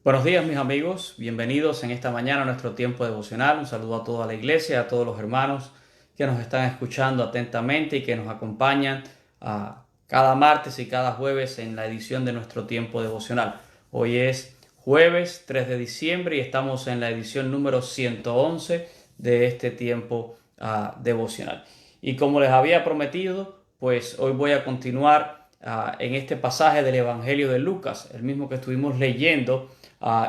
Buenos días mis amigos, bienvenidos en esta mañana a nuestro tiempo devocional. Un saludo a toda la iglesia, a todos los hermanos que nos están escuchando atentamente y que nos acompañan cada martes y cada jueves en la edición de nuestro tiempo devocional. Hoy es jueves 3 de diciembre y estamos en la edición número 111 de este tiempo devocional. Y como les había prometido, pues hoy voy a continuar en este pasaje del Evangelio de Lucas, el mismo que estuvimos leyendo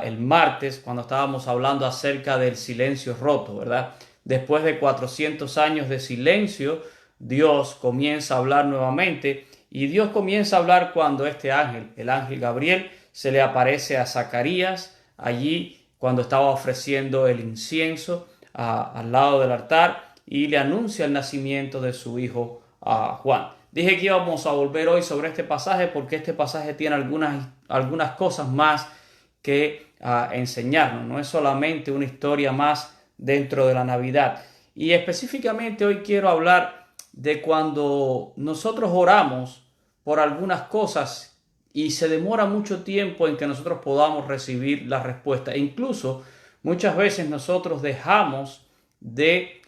el martes cuando estábamos hablando acerca del silencio roto, ¿verdad? Después de 400 años de silencio, Dios comienza a hablar nuevamente y Dios comienza a hablar cuando este ángel, el ángel Gabriel, se le aparece a Zacarías allí cuando estaba ofreciendo el incienso al lado del altar y le anuncia el nacimiento de su hijo Juan. Dije que íbamos a volver hoy sobre este pasaje porque este pasaje tiene algunas cosas más que enseñarnos. No es solamente una historia más dentro de la Navidad. Y específicamente hoy quiero hablar de cuando nosotros oramos por algunas cosas y se demora mucho tiempo en que nosotros podamos recibir la respuesta. E incluso muchas veces nosotros dejamos de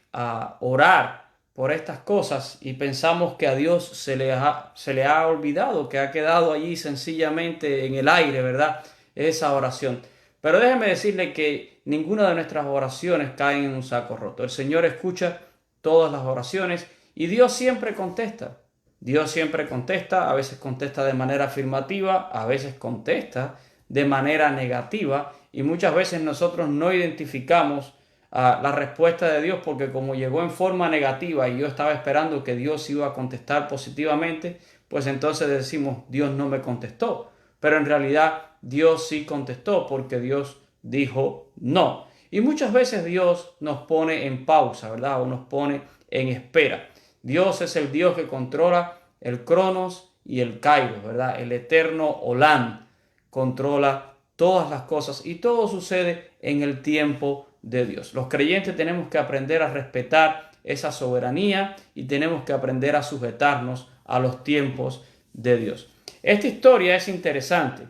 orar por estas cosas y pensamos que a Dios se le ha olvidado, que ha quedado allí sencillamente en el aire, ¿verdad? Esa oración. Pero déjeme decirle que ninguna de nuestras oraciones cae en un saco roto. El Señor escucha todas las oraciones y Dios siempre contesta. Dios siempre contesta, a veces contesta de manera afirmativa, a veces contesta de manera negativa y muchas veces nosotros no identificamos la respuesta de Dios porque como llegó en forma negativa y yo estaba esperando que Dios iba a contestar positivamente, pues entonces decimos Dios no me contestó. Pero en realidad Dios sí contestó porque Dios dijo no. Y muchas veces Dios nos pone en pausa, ¿verdad? O nos pone en espera. Dios es el Dios que controla el Cronos y el Kairos, ¿verdad? El eterno Olam controla todas las cosas y todo sucede en el tiempo de Dios. Los creyentes tenemos que aprender a respetar esa soberanía y tenemos que aprender a sujetarnos a los tiempos de Dios. Esta historia es interesante.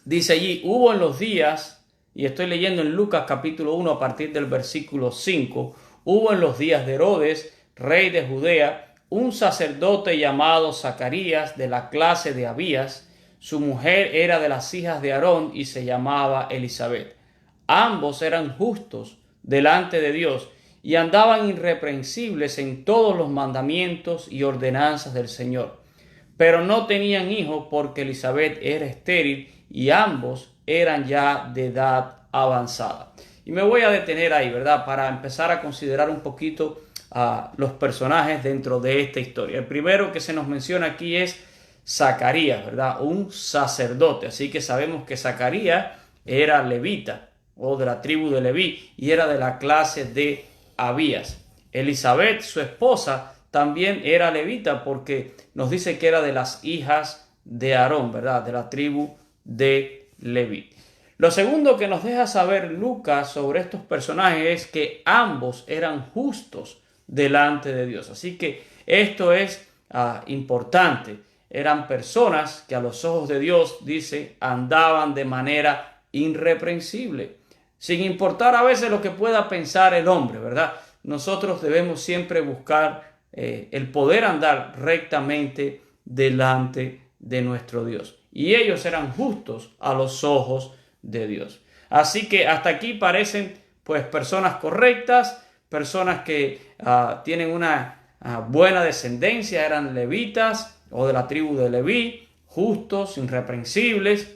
Dice allí, hubo en los días, y estoy leyendo en Lucas capítulo 1 a partir del versículo 5, hubo en los días de Herodes, rey de Judea, un sacerdote llamado Zacarías de la clase de Abías. Su mujer era de las hijas de Aarón y se llamaba Elizabeth. Ambos eran justos delante de Dios y andaban irreprensibles en todos los mandamientos y ordenanzas del Señor. Pero no tenían hijos porque Elizabeth era estéril y ambos eran ya de edad avanzada. Y me voy a detener ahí, ¿verdad? Para empezar a considerar un poquito los personajes dentro de esta historia. El primero que se nos menciona aquí es Zacarías, ¿verdad? Un sacerdote. Así que sabemos que Zacarías era levita o de la tribu de Leví y era de la clase de Abías. Elizabeth, su esposa, también era levita porque nos dice que era de las hijas de Aarón, ¿verdad? De la tribu de Leví. Lo segundo que nos deja saber Lucas sobre estos personajes es que ambos eran justos delante de Dios. Así que esto es importante. Eran personas que a los ojos de Dios, dice, andaban de manera irreprensible, sin importar a veces lo que pueda pensar el hombre, ¿verdad? Nosotros debemos siempre buscar el poder andar rectamente delante de nuestro Dios. Y ellos eran justos a los ojos de Dios. Así que hasta aquí parecen pues personas correctas, personas que tienen una buena descendencia, eran levitas o de la tribu de Leví, justos, irreprensibles,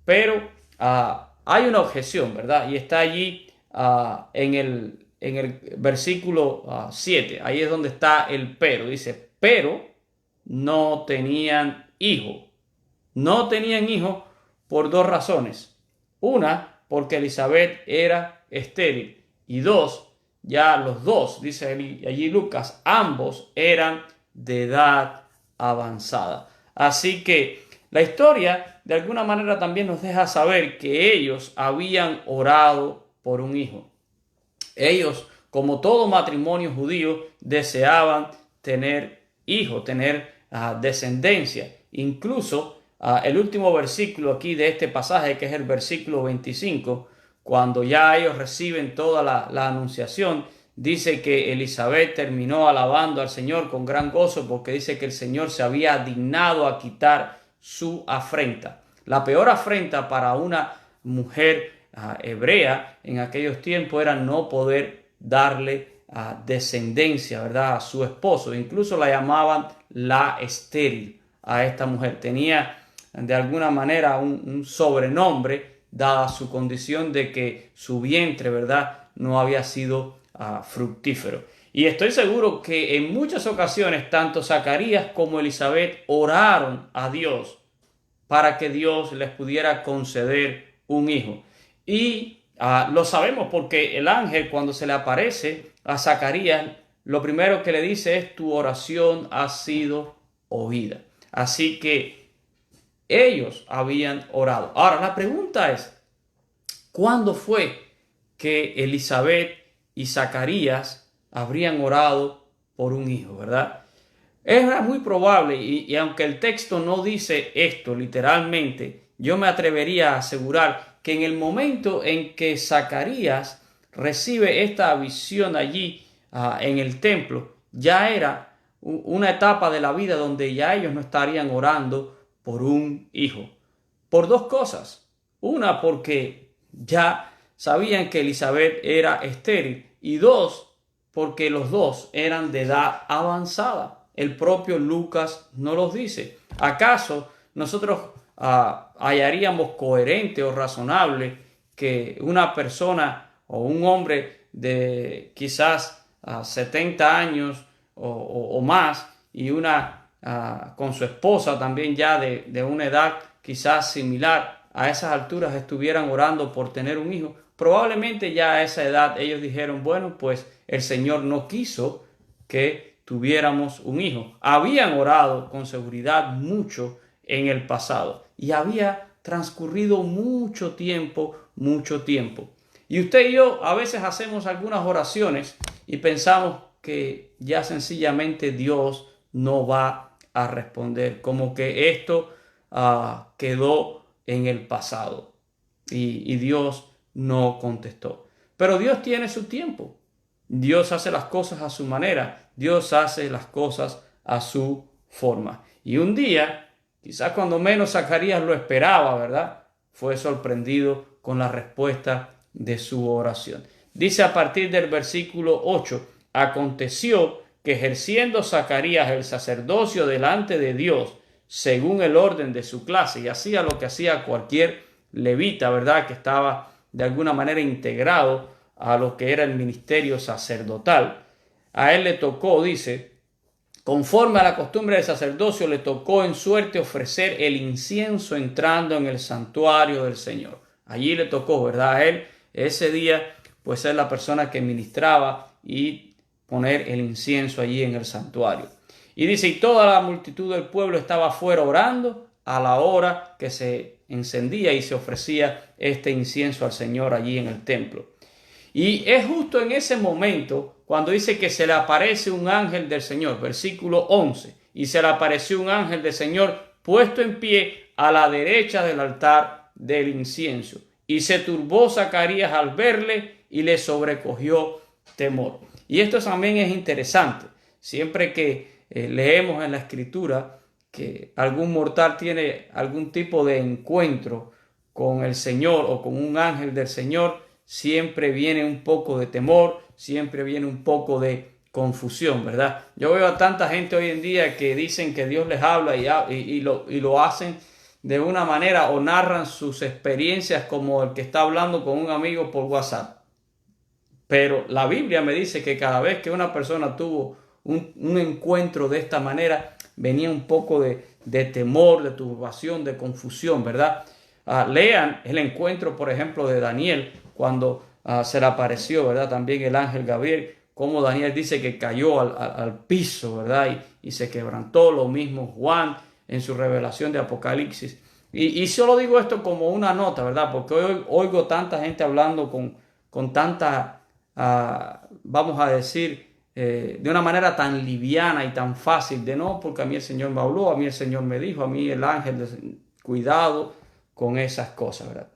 pero hay una objeción, ¿verdad? Y está allí en el versículo 7. Ahí es donde está el pero. Dice, pero no tenían hijo. No tenían hijo por dos razones. Una, porque Elizabeth era estéril. Y dos, ya los dos, dice allí Lucas, ambos eran de edad avanzada. Así que la historia de alguna manera también nos deja saber que ellos habían orado por un hijo. Ellos, como todo matrimonio judío, deseaban tener hijos, tener descendencia. Incluso el último versículo aquí de este pasaje, que es el versículo 25, cuando ya ellos reciben toda la anunciación, dice que Elizabeth terminó alabando al Señor con gran gozo porque dice que el Señor se había dignado a quitar su afrenta. La peor afrenta para una mujer hebrea en aquellos tiempos era no poder darle descendencia, ¿verdad?, a su esposo. Incluso la llamaban la estéril a esta mujer. Tenía de alguna manera un sobrenombre dada su condición de que su vientre, ¿verdad?, no había sido fructífero. Y estoy seguro que en muchas ocasiones tanto Zacarías como Elizabeth oraron a Dios para que Dios les pudiera conceder un hijo. Y lo sabemos porque el ángel, cuando se le aparece a Zacarías, lo primero que le dice es: tu oración ha sido oída. Así que ellos habían orado. Ahora, la pregunta es: ¿cuándo fue que Elizabeth y Zacarías habrían orado por un hijo, verdad? Era muy probable, y aunque el texto no dice esto literalmente, yo me atrevería a asegurar que en el momento en que Zacarías recibe esta visión allí en el templo, ya era una etapa de la vida donde ya ellos no estarían orando por un hijo. Por dos cosas. Una, porque ya sabían que Elizabeth era estéril, y dos, porque los dos eran de edad avanzada. El propio Lucas nos los dice. ¿Acaso nosotros hallaríamos coherente o razonable que una persona o un hombre de quizás 70 años o más, y una con su esposa también ya de una edad quizás similar, a esas alturas estuvieran orando por tener un hijo? Probablemente ya a esa edad ellos dijeron: bueno, pues el Señor no quiso que tuviéramos un hijo. Habían orado con seguridad mucho en el pasado y había transcurrido mucho tiempo, mucho tiempo. Y usted y yo a veces hacemos algunas oraciones y pensamos que ya sencillamente Dios no va a responder, como que esto quedó en el pasado y Dios no contestó. Pero Dios tiene su tiempo. Dios hace las cosas a su manera. Dios hace las cosas a su forma. Y un día, quizás cuando menos Zacarías lo esperaba, ¿verdad?, fue sorprendido con la respuesta de su oración. Dice a partir del versículo 8: aconteció que ejerciendo Zacarías el sacerdocio delante de Dios, según el orden de su clase, y hacía lo que hacía cualquier levita, ¿verdad?, que estaba de alguna manera integrado a lo que era el ministerio sacerdotal. A él le tocó, dice, conforme a la costumbre del sacerdocio, le tocó en suerte ofrecer el incienso entrando en el santuario del Señor. Allí le tocó, ¿verdad?, a él ese día, pues ser la persona que ministraba y poner el incienso allí en el santuario. Y dice: y toda la multitud del pueblo estaba afuera orando a la hora que se encendía y se ofrecía este incienso al Señor allí en el templo. Y es justo en ese momento cuando dice que se le aparece un ángel del Señor, versículo 11, y se le apareció un ángel del Señor puesto en pie a la derecha del altar del incienso. Y se turbó Zacarías al verle y le sobrecogió temor. Y esto también es interesante. Siempre que leemos en la Escritura que algún mortal tiene algún tipo de encuentro con el Señor o con un ángel del Señor, siempre viene un poco de temor, siempre viene un poco de confusión, ¿verdad? Yo veo a tanta gente hoy en día que dicen que Dios les habla y lo hacen de una manera, o narran sus experiencias como el que está hablando con un amigo por WhatsApp. Pero la Biblia me dice que cada vez que una persona tuvo un encuentro de esta manera, venía un poco de temor, de turbación, de confusión, ¿verdad? Lean el encuentro, por ejemplo, de Daniel, cuando se le apareció, ¿verdad?, también el ángel Gabriel, como Daniel dice que cayó al piso, ¿verdad?, y se quebrantó. Lo mismo Juan en su revelación de Apocalipsis. Y solo digo esto como una nota, ¿verdad?, porque hoy oigo tanta gente hablando con tanta, vamos a decir, de una manera tan liviana y tan fácil, de no, porque a mí el Señor me habló, a mí el Señor me dijo, a mí el ángel Cuidado con esas cosas, ¿verdad?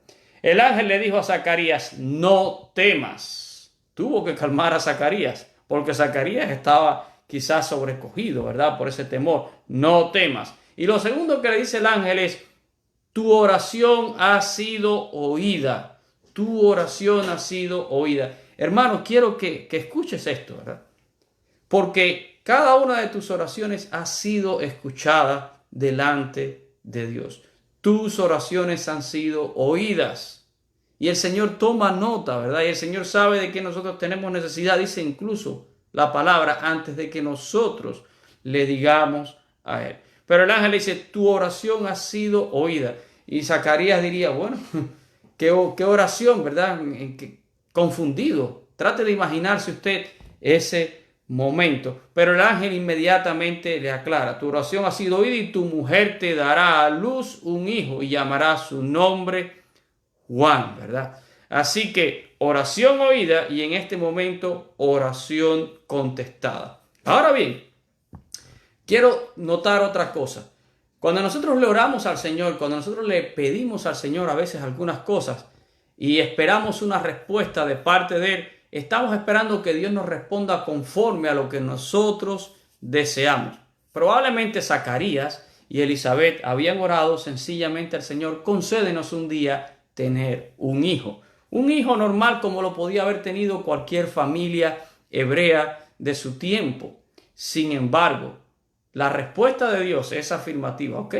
El ángel le dijo a Zacarías, no temas. Tuvo que calmar a Zacarías, porque Zacarías estaba quizás sobrecogido, ¿verdad? Por ese temor. No temas. Y lo segundo que le dice el ángel es, tu oración ha sido oída. Tu oración ha sido oída. Hermano, quiero que escuches esto, ¿verdad? Porque cada una de tus oraciones ha sido escuchada delante de Dios. Tus oraciones han sido oídas. Y el Señor toma nota, ¿verdad? Y el Señor sabe de que nosotros tenemos necesidad. Dice incluso la palabra antes de que nosotros le digamos a Él. Pero el ángel le dice, tu oración ha sido oída. Y Zacarías diría, bueno, qué oración, ¿verdad? Confundido. Trate de imaginarse usted ese momento. Pero el ángel inmediatamente le aclara, tu oración ha sido oída y tu mujer te dará a luz un hijo y llamará su nombre Juan, ¿verdad? Así que oración oída y en este momento oración contestada. Ahora bien, quiero notar otra cosa. Cuando nosotros le oramos al Señor, cuando nosotros le pedimos al Señor a veces algunas cosas y esperamos una respuesta de parte de Él, estamos esperando que Dios nos responda conforme a lo que nosotros deseamos. Probablemente Zacarías y Elizabeth habían orado sencillamente al Señor, concédenos un día tener un hijo. Un hijo normal como lo podía haber tenido cualquier familia hebrea de su tiempo. Sin embargo, la respuesta de Dios es afirmativa. Ok,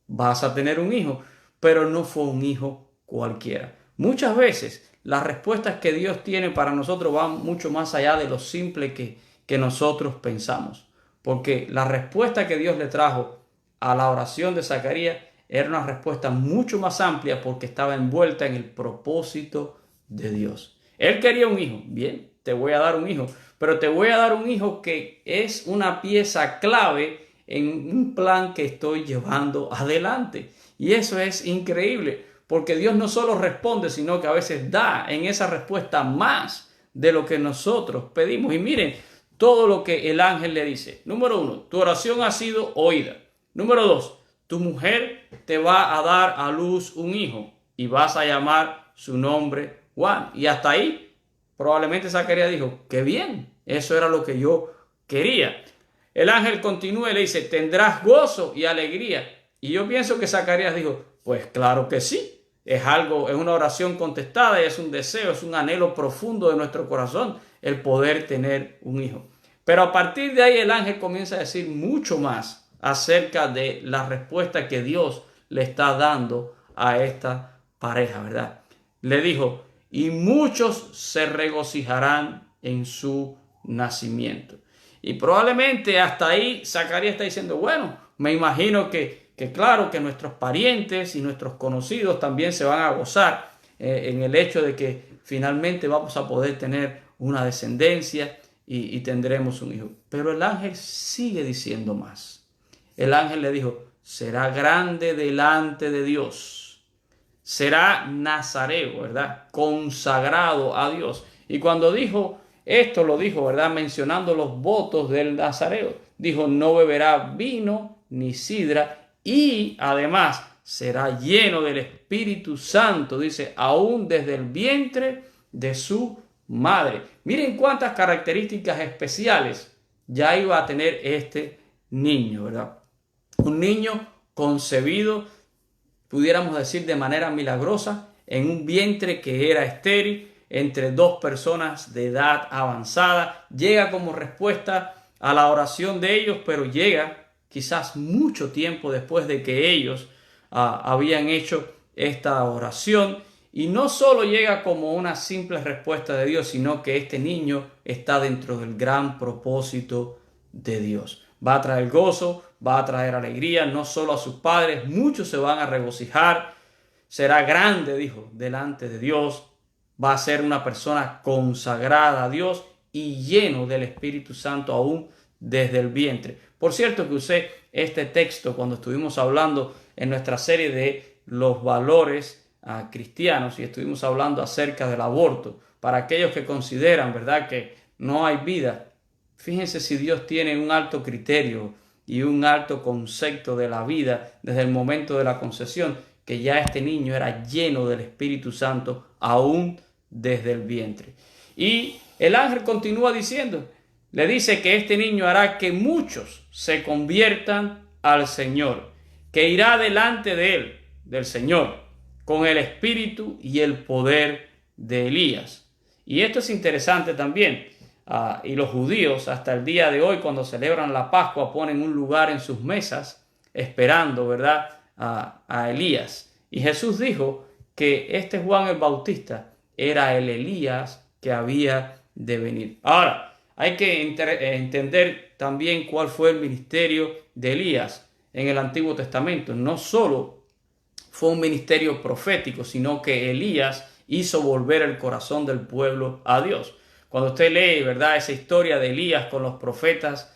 vas a tener un hijo, pero no fue un hijo cualquiera. Muchas veces las respuestas que Dios tiene para nosotros van mucho más allá de lo simple que nosotros pensamos. Porque la respuesta que Dios le trajo a la oración de Zacarías era una respuesta mucho más amplia porque estaba envuelta en el propósito de Dios. Él quería un hijo. Bien, te voy a dar un hijo. Pero te voy a dar un hijo que es una pieza clave en un plan que estoy llevando adelante. Y eso es increíble. Porque Dios no solo responde, sino que a veces da en esa respuesta más de lo que nosotros pedimos. Y miren todo lo que el ángel le dice. Número 1, tu oración ha sido oída. Número 2, tu mujer te va a dar a luz un hijo y vas a llamar su nombre Juan. Y hasta ahí probablemente Zacarías dijo, qué bien, eso era lo que yo quería. El ángel continúa y le dice, tendrás gozo y alegría. Y yo pienso que Zacarías dijo, pues claro que sí. Es una oración contestada y es un deseo, es un anhelo profundo de nuestro corazón el poder tener un hijo. Pero a partir de ahí el ángel comienza a decir mucho más acerca de la respuesta que Dios le está dando a esta pareja, ¿verdad? Le dijo, y muchos se regocijarán en su nacimiento. Y probablemente hasta ahí Zacarías está diciendo, bueno, me imagino que claro que nuestros parientes y nuestros conocidos también se van a gozar en el hecho de que finalmente vamos a poder tener una descendencia y tendremos un hijo. Pero el ángel sigue diciendo más. El ángel le dijo, será grande delante de Dios. Será nazareo, ¿verdad? Consagrado a Dios. Y cuando dijo esto, lo dijo, ¿verdad? Mencionando los votos del nazareo. Dijo, no beberá vino ni sidra. Y además será lleno del Espíritu Santo, dice, aún desde el vientre de su madre. Miren cuántas características especiales ya iba a tener este niño, ¿verdad? Un niño concebido, pudiéramos decir de manera milagrosa, en un vientre que era estéril, entre dos personas de edad avanzada. Llega como respuesta a la oración de ellos, pero llega quizás mucho tiempo después de que ellos habían hecho esta oración. Y no solo llega como una simple respuesta de Dios, sino que este niño está dentro del gran propósito de Dios. Va a traer gozo, va a traer alegría, no solo a sus padres, muchos se van a regocijar. Será grande, dijo, delante de Dios. Va a ser una persona consagrada a Dios y lleno del Espíritu Santo aún desde el vientre. Por cierto que usé este texto cuando estuvimos hablando en nuestra serie de los valores cristianos y estuvimos hablando acerca del aborto. Para aquellos que consideran, ¿verdad?, que no hay vida, fíjense si Dios tiene un alto criterio y un alto concepto de la vida desde el momento de la concepción, que ya este niño era lleno del Espíritu Santo aún desde el vientre. Y el ángel continúa diciendo, le dice que este niño hará que muchos se conviertan al Señor, que irá delante de él, del Señor, con el espíritu y el poder de Elías. Y esto es interesante también. Y los judíos hasta el día de hoy, cuando celebran la Pascua, ponen un lugar en sus mesas esperando, ¿verdad?, a Elías. Y Jesús dijo que este Juan el Bautista era el Elías que había de venir. Ahora, hay que entender también cuál fue el ministerio de Elías en el Antiguo Testamento. No solo fue un ministerio profético, sino que Elías hizo volver el corazón del pueblo a Dios. Cuando usted lee, ¿verdad?, esa historia de Elías con los profetas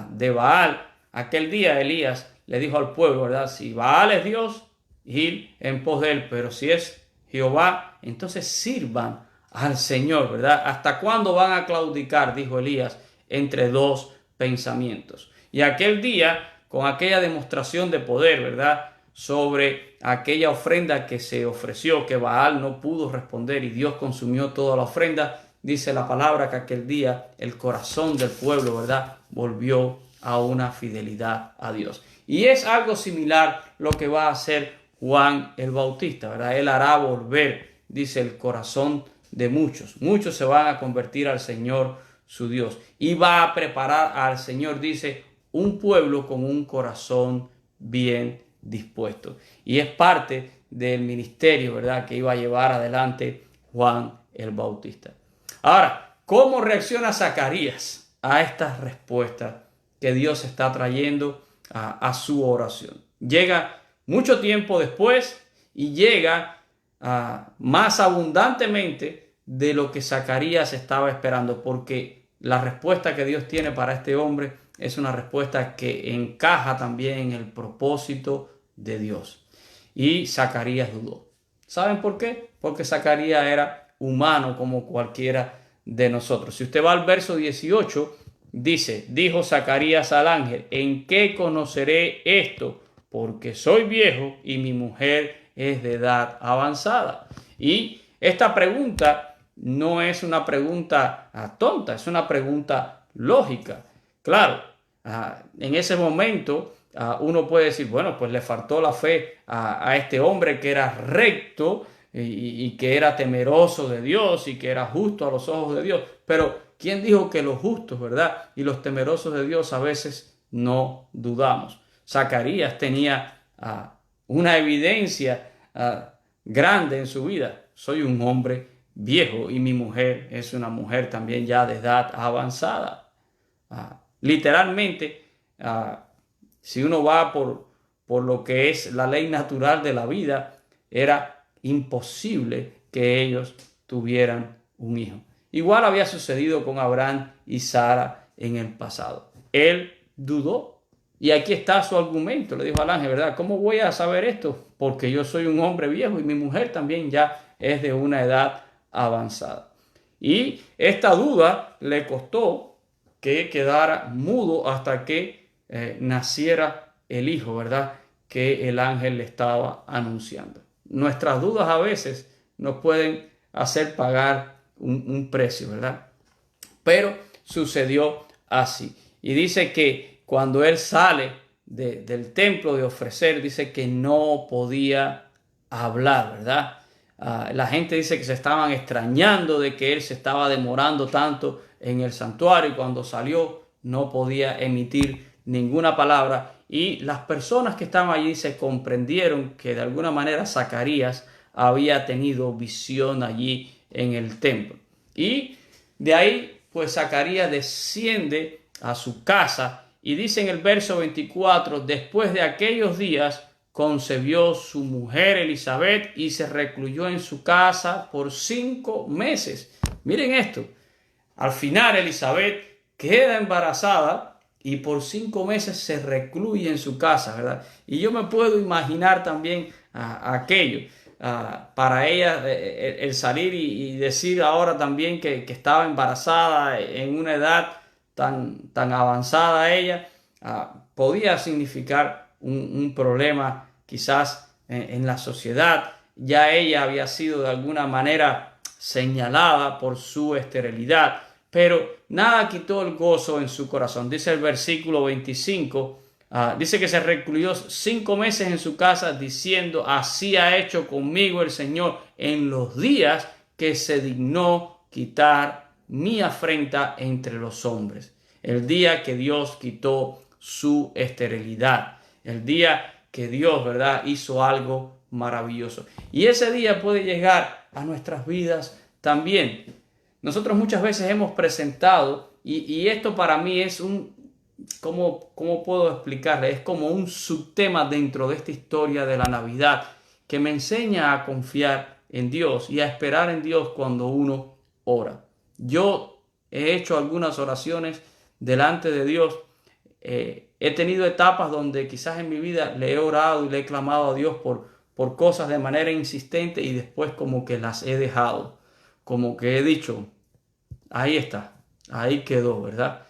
de Baal, aquel día Elías le dijo al pueblo, ¿verdad?, si Baal es Dios, id en pos de él, pero si es Jehová, entonces sirvan al Señor, ¿verdad? ¿Hasta cuándo van a claudicar?, dijo Elías, entre dos pensamientos. Y aquel día, con aquella demostración de poder, ¿verdad?, sobre aquella ofrenda que se ofreció, que Baal no pudo responder y Dios consumió toda la ofrenda, dice la palabra que aquel día el corazón del pueblo, ¿verdad?, volvió a una fidelidad a Dios. Y es algo similar lo que va a hacer Juan el Bautista, ¿verdad? Él hará volver, dice, el corazón de muchos. Muchos se van a convertir al Señor su Dios. Y va a preparar al Señor, dice, un pueblo con un corazón bien dispuesto. Y es parte del ministerio, ¿verdad?, que iba a llevar adelante Juan el Bautista. Ahora, ¿cómo reacciona Zacarías a estas respuestas que Dios está trayendo a su oración? Llega mucho tiempo después y llega más abundantemente de lo que Zacarías estaba esperando, porque la respuesta que Dios tiene para este hombre es una respuesta que encaja también en el propósito de Dios. Y Zacarías dudó. ¿Saben por qué? Porque Zacarías era humano como cualquiera de nosotros. Si usted va al verso 18, dice, dijo Zacarías al ángel, ¿en qué conoceré esto? Porque soy viejo y mi mujer es de edad avanzada. Y esta pregunta no es una pregunta tonta, es una pregunta lógica. Claro, en ese momento uno puede decir, bueno, pues le faltó la fe a este hombre que era recto y que era temeroso de Dios y que era justo a los ojos de Dios. Pero ¿quién dijo que los justos, verdad, y los temerosos de Dios a veces no dudamos? Zacarías tenía una evidencia grande en su vida. Soy un hombre viejo y mi mujer es una mujer también ya de edad avanzada. Literalmente, si uno va por lo que es la ley natural de la vida, era imposible que ellos tuvieran un hijo. Igual había sucedido con Abraham y Sara en el pasado. Él dudó. Y aquí está su argumento. Le dijo al ángel, ¿verdad? ¿Cómo voy a saber esto? Porque yo soy un hombre viejo y mi mujer también ya es de una edad avanzada. Y esta duda le costó que quedara mudo hasta que naciera el hijo, ¿verdad?, que el ángel le estaba anunciando. Nuestras dudas a veces nos pueden hacer pagar un precio, ¿verdad? Pero sucedió así. Y dice que cuando él sale del templo de ofrecer, dice que no podía hablar, ¿verdad? La gente dice que se estaban extrañando de que él se estaba demorando tanto en el santuario y cuando salió no podía emitir ninguna palabra. Y las personas que estaban allí se comprendieron que de alguna manera Zacarías había tenido visión allí en el templo. Y de ahí pues Zacarías desciende a su casa y dice en el verso 24, después de aquellos días concebió su mujer Elizabeth y se recluyó en su casa por 5 meses. Miren esto, al final Elizabeth queda embarazada y por 5 meses se recluye en su casa, ¿verdad? Y yo me puedo imaginar también aquello. Para ella el salir y decir ahora también que estaba embarazada en una edad tan avanzada ella, podía significar un problema quizás en la sociedad. Ya ella había sido de alguna manera señalada por su esterilidad, pero nada quitó el gozo en su corazón. Dice el versículo 25, dice que se recluyó 5 meses en su casa diciendo: así ha hecho conmigo el Señor en los días que se dignó quitar mi afrenta entre los hombres. El día que Dios quitó su esterilidad, el día que Dios, ¿verdad?, hizo algo maravilloso. Y ese día puede llegar a nuestras vidas también. Nosotros muchas veces hemos presentado, y esto para mí es ¿cómo puedo explicarle? Es como un subtema dentro de esta historia de la Navidad que me enseña a confiar en Dios y a esperar en Dios cuando uno ora. Yo he hecho algunas oraciones delante de Dios. He tenido etapas donde quizás en mi vida le he orado y le he clamado a Dios por cosas de manera insistente y después como que las he dejado. Como que he dicho, ahí está, ahí quedó, ¿verdad?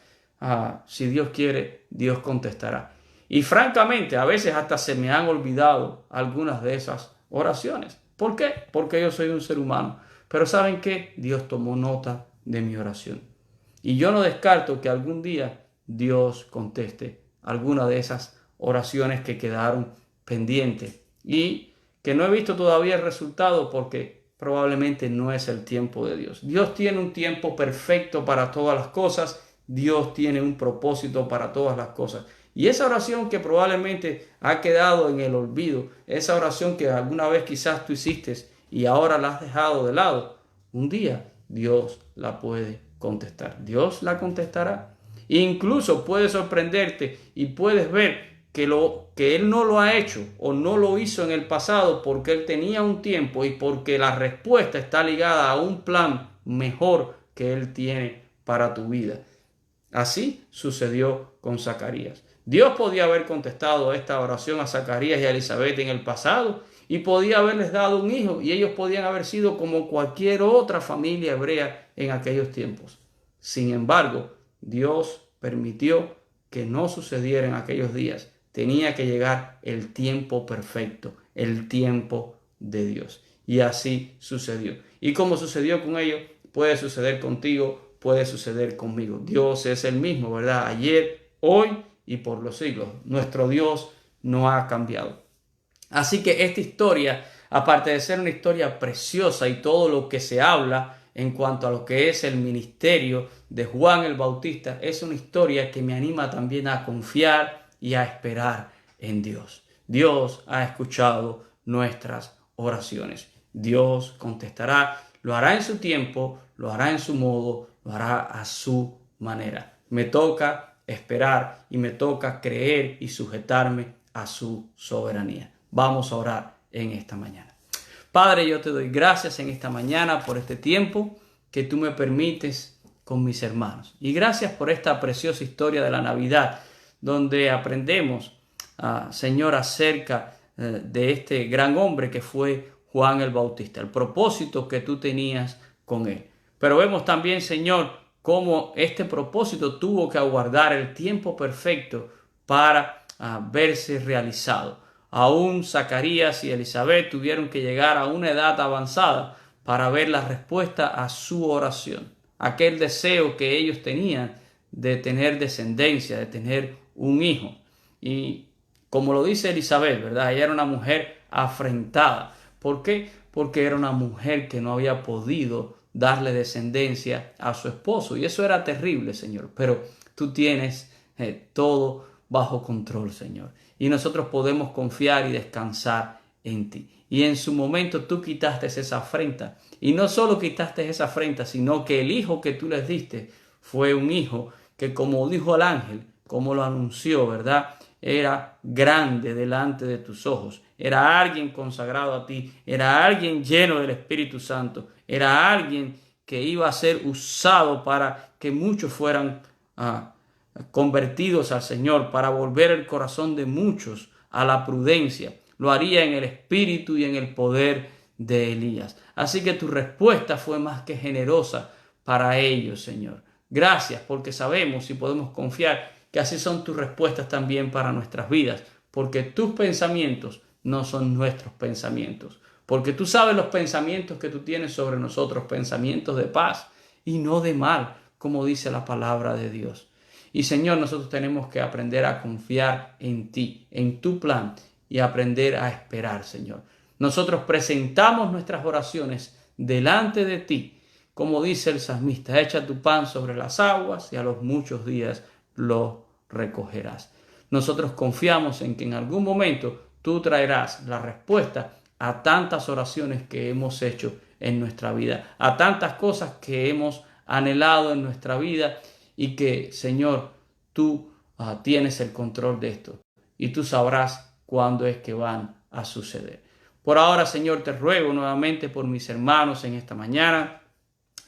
Si Dios quiere, Dios contestará. Y francamente, a veces hasta se me han olvidado algunas de esas oraciones. ¿Por qué? Porque yo soy un ser humano. Pero ¿saben qué? Dios tomó nota de mi oración. Y yo no descarto que algún día Dios conteste alguna de esas oraciones que quedaron pendientes y que no he visto todavía el resultado porque probablemente no es el tiempo de Dios. Dios tiene un tiempo perfecto para todas las cosas. Dios tiene un propósito para todas las cosas. Y esa oración que probablemente ha quedado en el olvido, esa oración que alguna vez quizás tú hiciste y ahora la has dejado de lado, un día Dios la puede contestar. Dios la contestará. Incluso puede sorprenderte y puedes ver que Él no lo ha hecho o no lo hizo en el pasado porque Él tenía un tiempo y porque la respuesta está ligada a un plan mejor que Él tiene para tu vida. Así sucedió con Zacarías. Dios podía haber contestado esta oración a Zacarías y a Elizabeth en el pasado y podía haberles dado un hijo y ellos podían haber sido como cualquier otra familia hebrea en aquellos tiempos. Sin embargo, Dios permitió que no sucediera en aquellos días. Tenía que llegar el tiempo perfecto, el tiempo de Dios. Y así sucedió. Y como sucedió con ellos, puede suceder contigo, puede suceder conmigo. Dios es el mismo, ¿verdad? Ayer, hoy y por los siglos. Nuestro Dios no ha cambiado. Así que esta historia, aparte de ser una historia preciosa y todo lo que se habla en cuanto a lo que es el ministerio de Juan el Bautista, es una historia que me anima también a confiar y a esperar en Dios. Dios ha escuchado nuestras oraciones. Dios contestará, lo hará en su tiempo, lo hará en su modo, lo hará a su manera. Me toca esperar y me toca creer y sujetarme a su soberanía. Vamos a orar en esta mañana. Padre, yo te doy gracias en esta mañana por este tiempo que tú me permites con mis hermanos. Y gracias por esta preciosa historia de la Navidad, donde aprendemos, Señor, acerca de este gran hombre que fue Juan el Bautista, el propósito que tú tenías con él. Pero vemos también, Señor, cómo este propósito tuvo que aguardar el tiempo perfecto para verse realizado. Aún Zacarías y Elizabeth tuvieron que llegar a una edad avanzada para ver la respuesta a su oración. Aquel deseo que ellos tenían de tener descendencia, de tener un hijo. Y como lo dice Elizabeth, ¿verdad? Ella era una mujer afrentada. ¿Por qué? Porque era una mujer que no había podido darle descendencia a su esposo. Y eso era terrible, Señor. Pero tú tienes todo bajo control, Señor. Y nosotros podemos confiar y descansar en ti. Y en su momento tú quitaste esa afrenta. Y no solo quitaste esa afrenta, sino que el hijo que tú les diste fue un hijo que, como dijo el ángel, como lo anunció, ¿verdad?, era grande delante de tus ojos. Era alguien consagrado a ti. Era alguien lleno del Espíritu Santo. Era alguien que iba a ser usado para que muchos fueran convertidos al Señor, para volver el corazón de muchos a la prudencia. Lo haría en el espíritu y en el poder de Elías. Así que tu respuesta fue más que generosa para ellos, Señor. Gracias, porque sabemos y podemos confiar que así son tus respuestas también para nuestras vidas, porque tus pensamientos no son nuestros pensamientos, porque tú sabes los pensamientos que tú tienes sobre nosotros, pensamientos de paz y no de mal, como dice la palabra de Dios. Y Señor, nosotros tenemos que aprender a confiar en ti, en tu plan, y aprender a esperar, Señor. Nosotros presentamos nuestras oraciones delante de ti, como dice el salmista: echa tu pan sobre las aguas y a los muchos días lo recogerás. Nosotros confiamos en que en algún momento tú traerás la respuesta a tantas oraciones que hemos hecho en nuestra vida, a tantas cosas que hemos anhelado en nuestra vida, y que, Señor, tú tienes el control de esto y tú sabrás cuándo es que van a suceder. Por ahora, Señor, te ruego nuevamente por mis hermanos en esta mañana.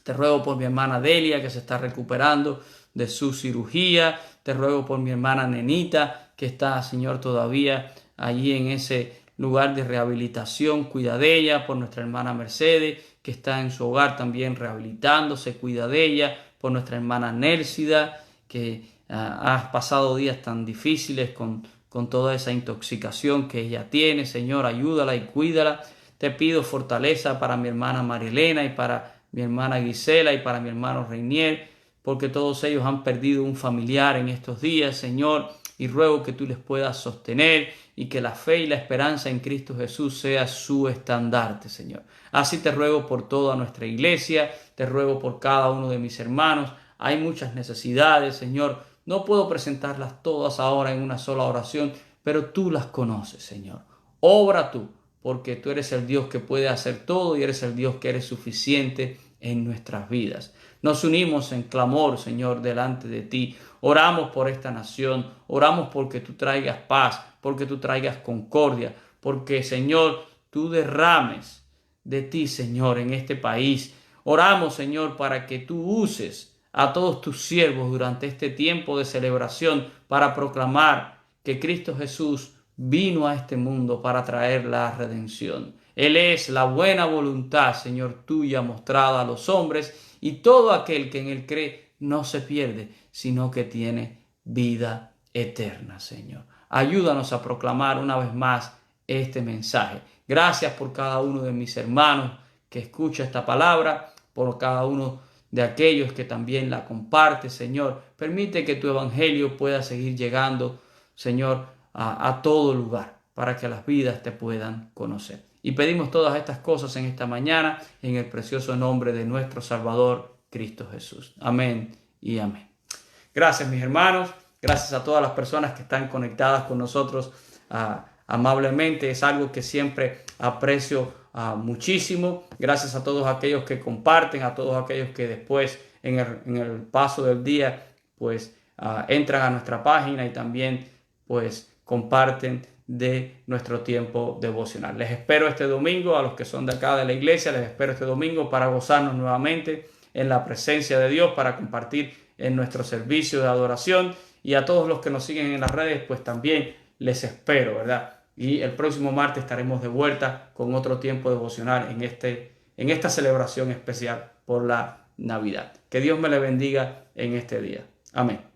Te ruego por mi hermana Delia, que se está recuperando de su cirugía. Te ruego por mi hermana Nenita, que está, Señor, todavía allí en ese lugar de rehabilitación. Cuida de ella. Por nuestra hermana Mercedes, que está en su hogar también rehabilitándose. Cuida de ella. Por nuestra hermana Nélcida, que ha pasado días tan difíciles con toda esa intoxicación que ella tiene. Señor, ayúdala y cuídala. Te pido fortaleza para mi hermana Marilena y para mi hermana Gisela y para mi hermano Reinier, porque todos ellos han perdido un familiar en estos días, Señor, y ruego que tú les puedas sostener y que la fe y la esperanza en Cristo Jesús sea su estandarte, Señor. Así te ruego por toda nuestra iglesia, te ruego por cada uno de mis hermanos. Hay muchas necesidades, Señor. No puedo presentarlas todas ahora en una sola oración, pero tú las conoces, Señor. Obra tú, porque tú eres el Dios que puede hacer todo y eres el Dios que eres suficiente en nuestras vidas. Nos unimos en clamor, Señor, delante de ti. Oramos por esta nación, oramos porque tú traigas paz, porque tú traigas concordia, porque, Señor, tú derrames de ti, Señor, en este país. Oramos, Señor, para que tú uses a todos tus siervos durante este tiempo de celebración para proclamar que Cristo Jesús vino a este mundo para traer la redención. Él es la buena voluntad, Señor, tuya mostrada a los hombres, y todo aquel que en él cree no se pierde, sino que tiene vida eterna, Señor. Ayúdanos a proclamar una vez más este mensaje. Gracias por cada uno de mis hermanos que escucha esta palabra, por cada uno de aquellos que también la comparte, Señor. Permite que tu evangelio pueda seguir llegando, Señor, a todo lugar, para que las vidas te puedan conocer. Y pedimos todas estas cosas en esta mañana, en el precioso nombre de nuestro Salvador, Cristo Jesús. Amén y amén. Gracias, mis hermanos. Gracias a todas las personas que están conectadas con nosotros amablemente. Es algo que siempre aprecio muchísimo. Gracias a todos aquellos que comparten, a todos aquellos que después en el paso del día pues entran a nuestra página y también pues comparten de nuestro tiempo devocional. Les espero este domingo, a los que son de acá de la iglesia, les espero este domingo para gozarnos nuevamente en la presencia de Dios, para compartir en nuestro servicio de adoración, y a todos los que nos siguen en las redes pues también les espero, ¿verdad? Y el próximo martes estaremos de vuelta con otro tiempo devocional en esta celebración especial por la Navidad. Que Dios me le bendiga en este día. Amén.